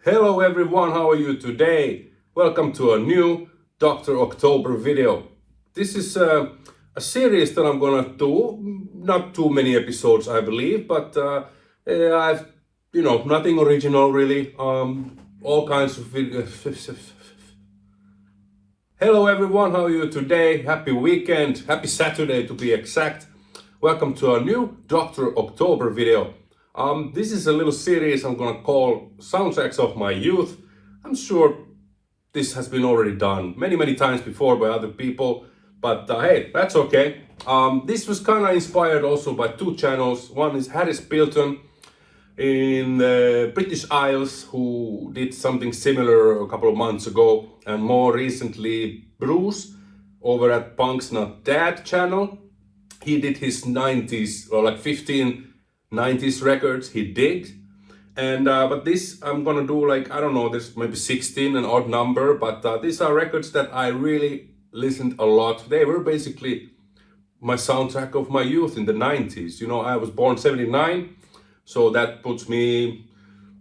Hello everyone, how are you today? Welcome to a new Dr. Oktober video. This is a series that I'm gonna do, not too many episodes I believe, but I've, nothing original really, all kinds of videos. Hello everyone, how are you today? Happy weekend, happy Saturday to be exact. Welcome to a new Dr. Oktober video. This is a little series I'm gonna call Soundtracks of My Youth. I'm sure this has been already done many times before by other people, but hey, that's okay. This was kind of inspired also by two channels. One is Harris Bilton in the British Isles, who did something similar a couple of months ago, and more recently Bruce over at Punk's Not Dad channel. He did his 90s, or like 15 90s records he did. And but this I'm gonna do, like, I don't know, there's maybe 16, an odd number, but these are records that I really listened a lot. They were basically my soundtrack of my youth in the 90s. I was born 79, so that puts me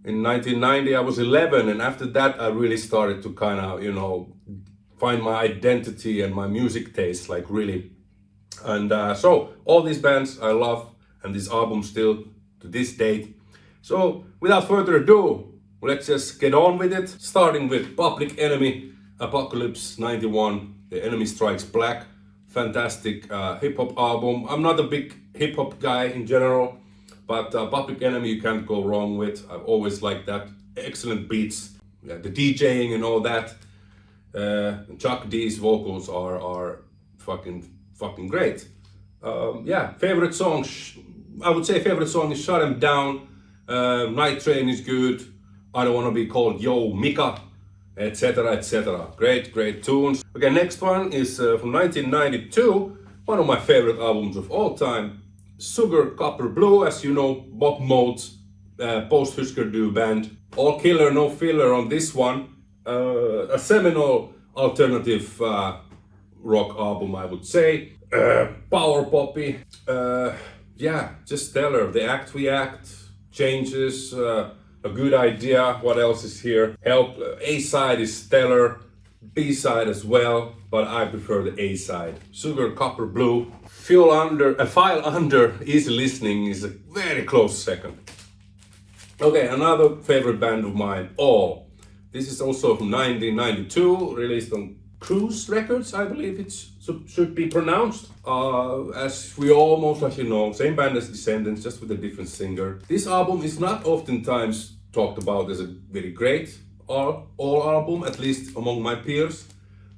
in 1990. I was 11, and after that I really started to kind of, find my identity and my music taste, like, really. And so all these bands I love, and this album still to this date. So without further ado, let's just get on with it. Starting with Public Enemy, Apocalypse 91, The Enemy Strikes Back. Fantastic hip hop album. I'm not a big hip hop guy in general, but Public Enemy you can't go wrong with. I've always liked that. Excellent beats, yeah, the DJing and all that. Chuck D's vocals are fucking great. Yeah, favorite song, I would say favorite song is Shut 'Em Down. Night Train is good. I Don't Wanna Be Called Yo Mika, etc, etc. Great tunes. Okay, next one is from 1992, one of my favorite albums of all time, Sugar Copper Blue. As you know, Bob Mold's post-Husker Du band. All killer, no filler on this one. A seminal alternative rock album, I would say. Power poppy, yeah, just stellar. The Act We Act, Changes, A Good Idea. What else is here? Help. A side is stellar, B side as well, but I prefer the A side. Sugar Copper Blue. File Under Easy Listening is a very close second. Okay, another favorite band of mine, All. This is also from 1992, released on Cruise Records, I believe it should be pronounced. As we all most likely know, same band as Descendants, just with a different singer. This album is not oftentimes talked about as a very great all album, at least among my peers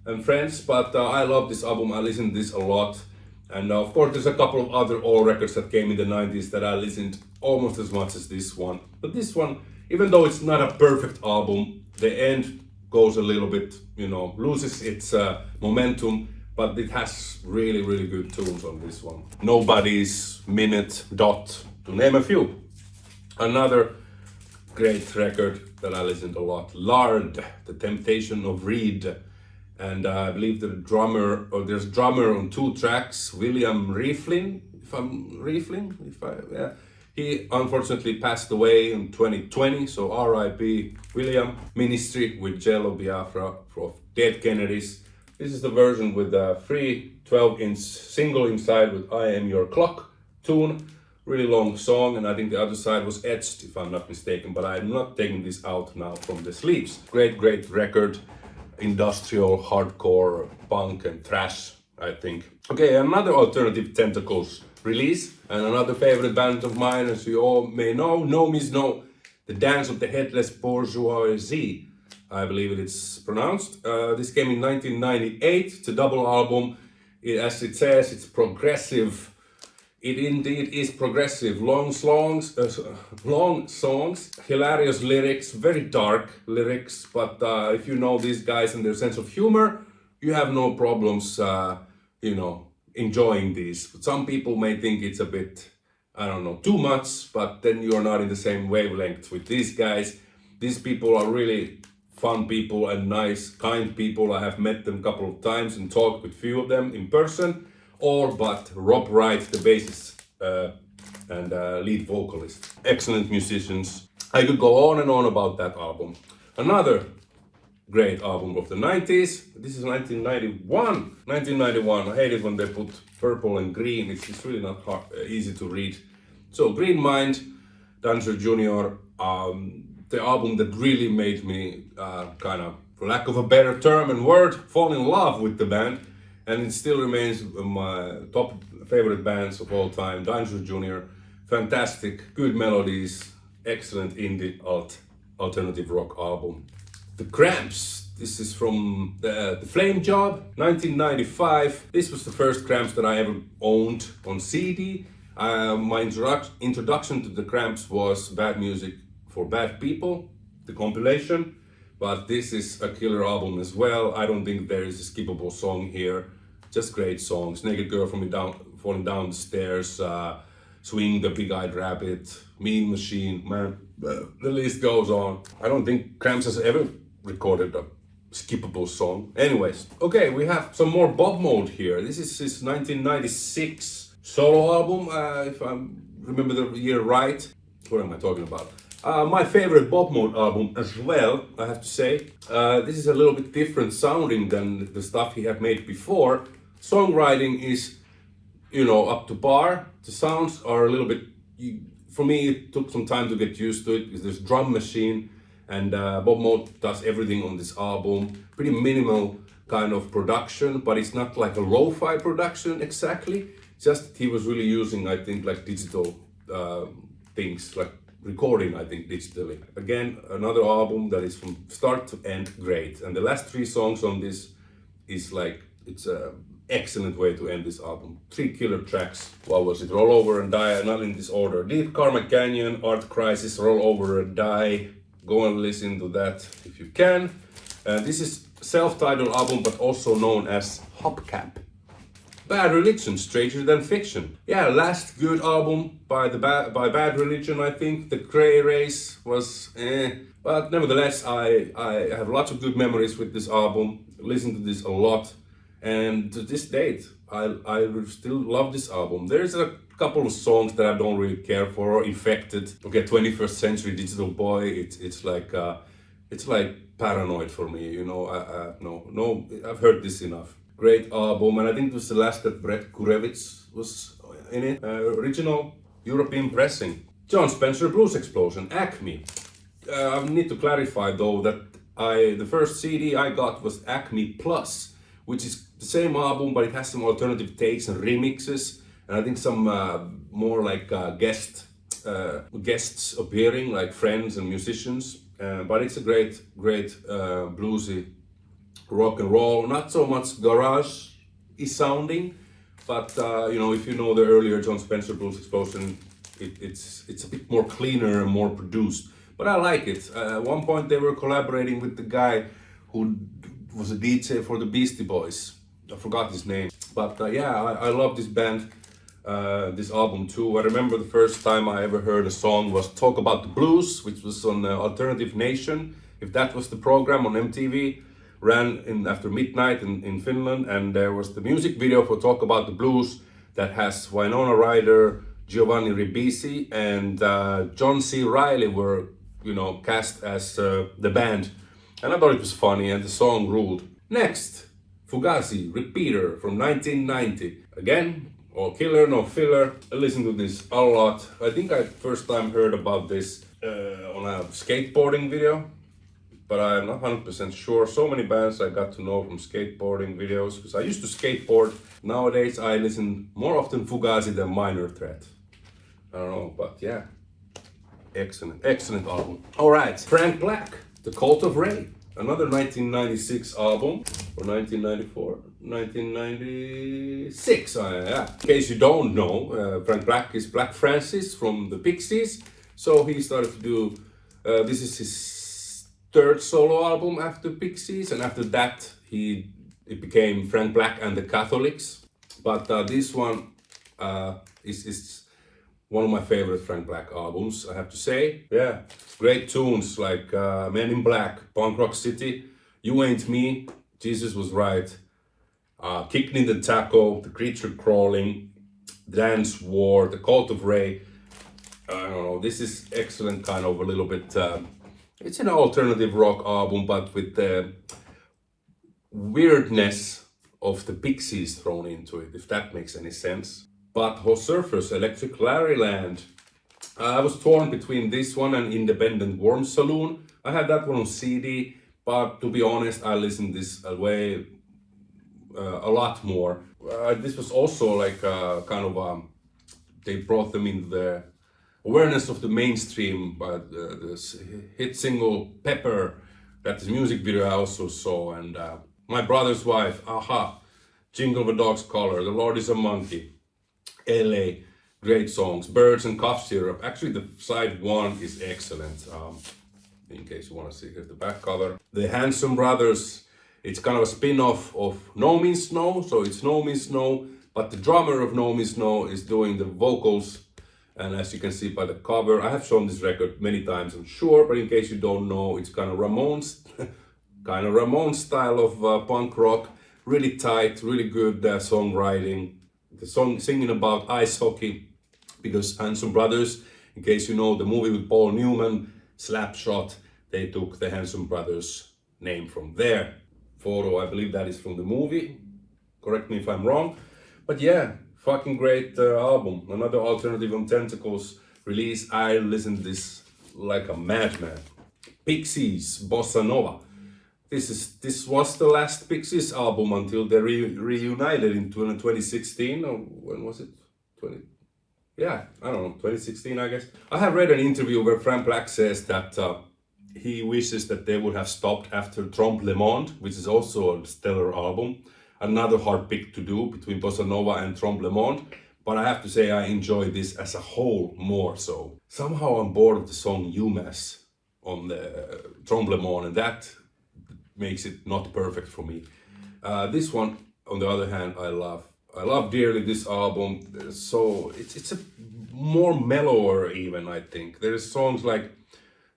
and friends, but I love this album. I listen to this a lot. And of course there's a couple of other all records that came in the 90s that I listened almost as much as this one. But this one, even though it's not a perfect album, the end goes a little bit, loses its momentum, but it has really good tunes on this one. Nobody's, Minute, Dot, to name a few. Another great record that I listened a lot, Lard, The Temptation of Reed. And I believe there's drummer on two tracks, William Rieflin, yeah. He unfortunately passed away in 2020, so R.I.P. William. Ministry with Jello Biafra for Dead Kennedys. This is the version with a free 12-inch single inside with I Am Your Clock tune. Really long song, and I think the other side was etched, if I'm not mistaken, but I'm not taking this out now from the sleeves. Great record. Industrial, hardcore, punk and thrash, I think. Okay, another Alternative Tentacles release, and another favorite band of mine, as you all may know, Nomies Know, The Dance of the Headless Bourgeoisie, I believe it's pronounced. This came in 1998. It's a double album. As it says, it's progressive. It indeed is progressive. Long songs, hilarious lyrics, very dark lyrics, but if you know these guys and their sense of humor, you have no problems, enjoying these. But some people may think it's a bit, I don't know, too much, but then you are not in the same wavelength with these guys. These people are really fun people and nice, kind people. I have met them a couple of times and talked with few of them in person. All but Rob Wright, the bassist and lead vocalist. Excellent musicians. I could go on and on about that album. Another great album of the 90s. This is 1991. 1991. I hate it when they put purple and green. It's really not easy to read. So Green Mind, Dancer Jr., the album that really made me kind of, for lack of a better term and word, fall in love with the band. And it still remains my top favorite bands of all time. Dancer Jr., fantastic, good melodies, excellent indie alternative rock album. The Cramps, this is from the Flame Job, 1995. This was the first Cramps that I ever owned on CD. My introduction to the Cramps was Bad Music for Bad People, the compilation. But this is a killer album as well. I don't think there is a skippable song here. Just great songs. Naked Girl Falling Down the Stairs, Swing the Big-Eyed Rabbit, Mean Machine, man, the list goes on. I don't think Cramps has ever recorded a skippable song. Anyways, okay, we have some more Bob Mould here. This is his 1996 solo album, if I remember the year right. What am I talking about? My favorite Bob Mould album as well, I have to say. This is a little bit different sounding than the stuff he had made before. Songwriting is, you know, up to par. The sounds are a little bit, for me it took some time to get used to it because there's drum machine and Bob Mould does everything on this album. Pretty minimal kind of production, but it's not like a lo-fi production exactly. Just he was really using, I think, like digital things, like recording, I think, digitally. Again, another album that is from start to end great. And the last 3 songs on this is like, it's a excellent way to end this album. 3 killer tracks. What was it? Roll Over and Die, not in this order. Deep Karma Canyon, Art Crisis, Roll Over and Die. Go and listen to that if you can. This is self-titled album, but also known as Hubcap. Bad Religion, Stranger Than Fiction. Yeah, last good album by Bad Religion, I think. The Grey Race was but nevertheless, I have lots of good memories with this album. Listen to this a lot. And to this date, I still love this album. There's a couple of songs that I don't really care for. Infected, okay, 21st Century Digital Boy. It's like paranoid for me. You know, no, I've heard this enough. Great album, and I think it was the last that Brett Gurewitz was in it. Original European pressing. John Spencer Blues Explosion, Acme. I need to clarify though that the first CD I got was Acme Plus, which is the same album, but it has some alternative takes and remixes, and I think some more like guests appearing, like friends and musicians. But it's a great bluesy rock and roll. Not so much garage-y sounding, but you know, if you know the earlier John Spencer Blues Explosion, it's a bit more cleaner and more produced. But I like it. At one point they were collaborating with the guy who was a DJ for the Beastie Boys. I forgot his name. But yeah, I love this band, this album too. I remember the first time I ever heard a song was Talk About the Blues, which was on Alternative Nation, if that was the program on MTV. Ran after midnight in Finland, and there was the music video for Talk About the Blues that has Winona Ryder, Giovanni Ribisi, and John C. Reilly were, you know, cast as the band. And I thought it was funny, and the song ruled. Next, Fugazi, Repeater from 1990. Again, all killer, no filler. I listened to this a lot. I think I first time heard about this on a skateboarding video, but I'm not 100% sure. So many bands I got to know from skateboarding videos, because I used to skateboard. Nowadays I listen more often Fugazi than Minor Threat. I don't know, but yeah. Excellent album. Alright, Frank Black, The Cult of Ray. Another 1996 album, or 1994, 1996. Yeah. In case you don't know, Frank Black is Black Francis from the Pixies. So he started to do, this is his 3rd solo album after Pixies, and after that it became Frank Black and the Catholics. But this one is one of my favorite Frank Black albums, I have to say. Yeah, great tunes like Men in Black, Punk Rock City, You Ain't Me, Jesus Was Right, Kicking the Taco, The Creature Crawling, Dance War, The Cult of Ray. I don't know, this is excellent, kind of a little bit, it's an alternative rock album, but with the weirdness of the Pixies thrown into it, if that makes any sense. But Hot Surfers, Electric Larryland, I was torn between this one and Independent Worm Saloon. I had that one on CD, but to be honest, I listened this way a lot more. This was also like kind of, they brought them into the awareness of the mainstream by the hit single Pepper, that is music video I also saw, and My Brother's Wife, Aha, Jingle the Dog's Collar, The Lord is a Monkey, LA, great songs, Birds and Cough Syrup. Actually, the side one is excellent. In case you want to see, here's the back cover. The Handsome Brothers, it's kind of a spin-off of No Means No, so it's No Means No, but the drummer of No Means No is doing the vocals. And as you can see by the cover, I have shown this record many times, I'm sure, but in case you don't know, it's kind of Ramones, kind of Ramones style of punk rock, really tight, really good songwriting. The song singing about ice hockey, because Handsome Brothers, in case you know the movie with Paul Newman, Slapshot, they took the Handsome Brothers name from there. Photo, I believe that is from the movie, correct me if I'm wrong, but yeah, fucking great album. Another Alternative on Tentacles release. I listened to this like a madman. Pixies, Bossa Nova. This was the last Pixies album until they reunited in 2016, or when was it? Yeah, I don't know, 2016 I guess. I have read an interview where Frank Black says that he wishes that they would have stopped after Trompe Le Monde, which is also a stellar album. Another hard pick to do between Bossa Nova and Trompe Le Monde, but I have to say I enjoy this as a whole more so. Somehow I'm bored of the song UMass on the Trompe Le Monde, and that makes it not perfect for me. This one, on the other hand, I love dearly this album. So it's a more mellower even, I think. There's songs like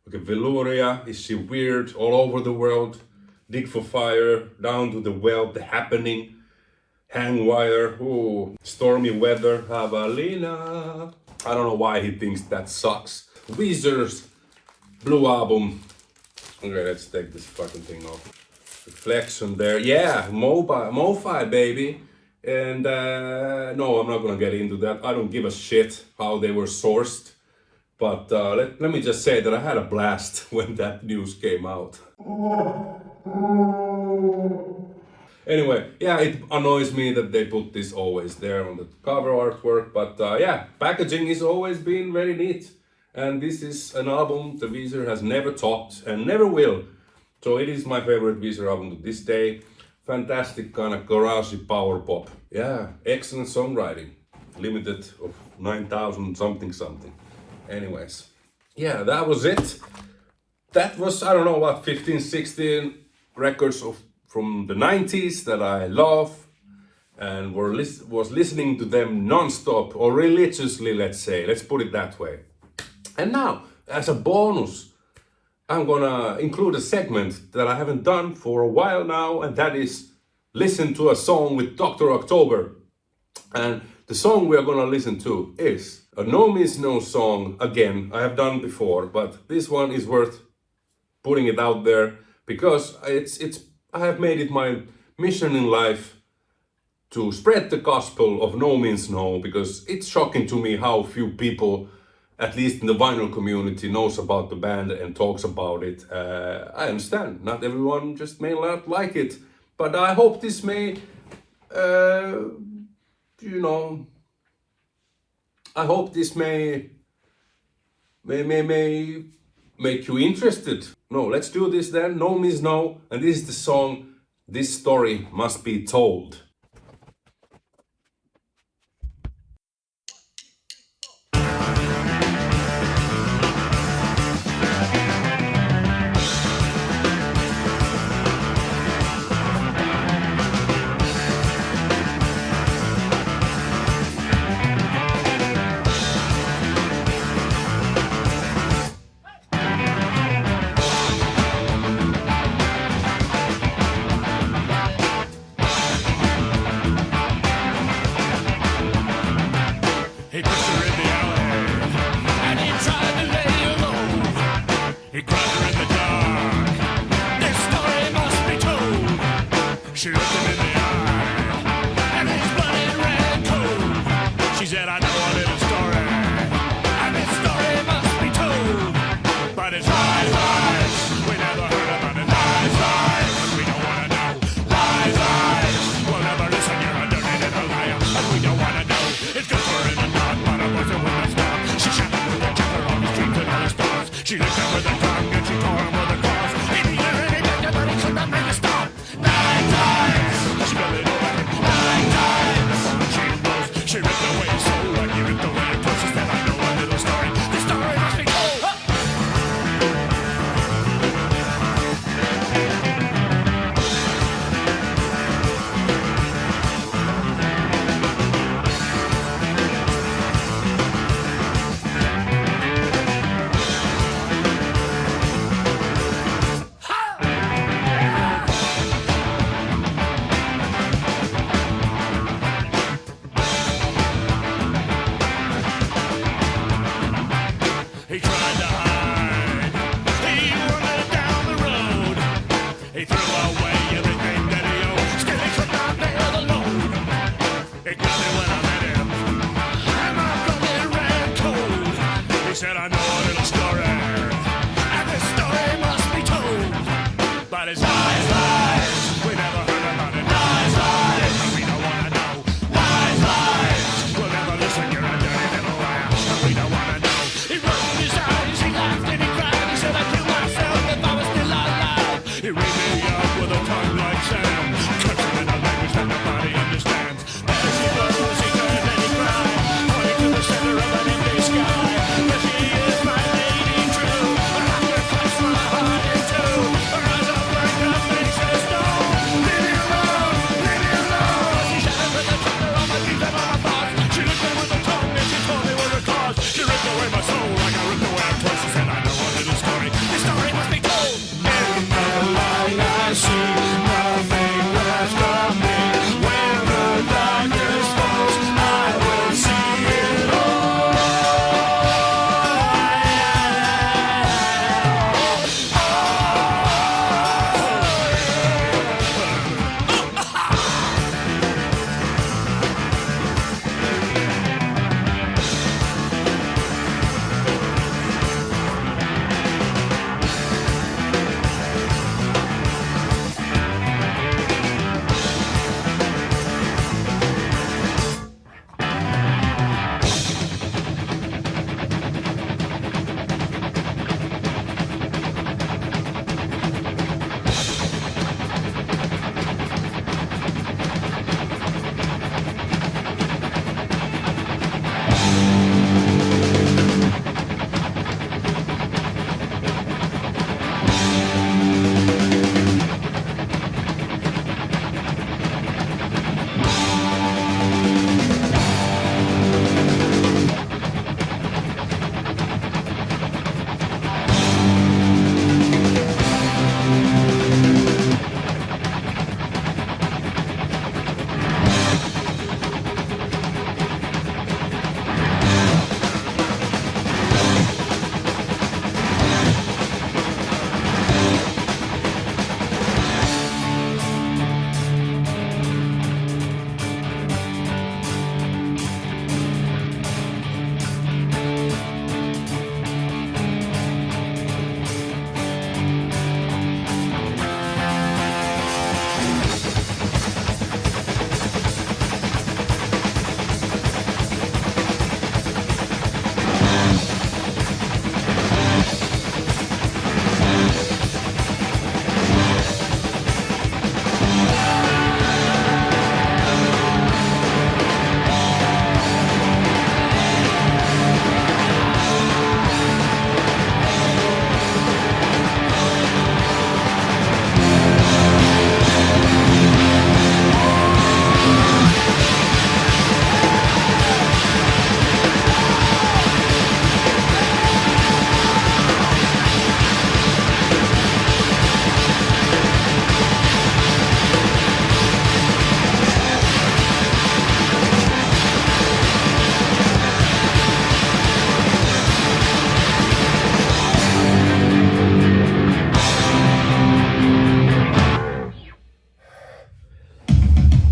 Velouria, Is She Weird, All Over the World, Dig for Fire, Down to the Well, The Happening, Hang Wire, ooh, Stormy Weather, Javelina. I don't know why he thinks that sucks. Weezer's Blue Album. Okay, let's take this fucking thing off. Reflection there. Yeah, Mo-Fi, baby. And no, I'm not gonna get into that. I don't give a shit how they were sourced. But let me just say that I had a blast when that news came out. Anyway, yeah, it annoys me that they put this always there on the cover artwork, but yeah, packaging has always been very neat. And this is an album the Weezer has never topped and never will. So it is my favorite Weezer album to this day. Fantastic kind of garagey power pop. Yeah, excellent songwriting. Limited of 9,000 something. Anyways, yeah, that was it. That was, I don't know what, 15, 16 records from the 90s that I love and was listening to them non-stop or religiously, let's say. Let's put it that way. And now, as a bonus, I'm gonna include a segment that I haven't done for a while now, and that is listen to a song with Dr. Oktober. And the song we are gonna listen to is a No Means No song. Again, I have done before, but this one is worth putting it out there because I have made it my mission in life to spread the gospel of No Means No, because it's shocking to me how few people, at least in the vinyl community, knows about the band and talks about it. I understand, not everyone just may not like it, but I hope this may, I hope this may make you interested. No, let's do this then. No Means No, and this is the song, This Story Must Be Told. in the dark. This story must be told. She looked him in the eye, and his bloody ran cold. She said, I know a little story, and this story must be told. But it's lies, lies, we never heard about it. Lies, lies, but we don't wanna know. Lies, lies, we'll never listen, you're a dirty little liar. And we don't wanna know. It's good for in the dark, but it wasn't with a stop. She shot him with a chopper on the street and all his thoughts. She licked him with a tongue and she tore him with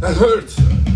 That hurts.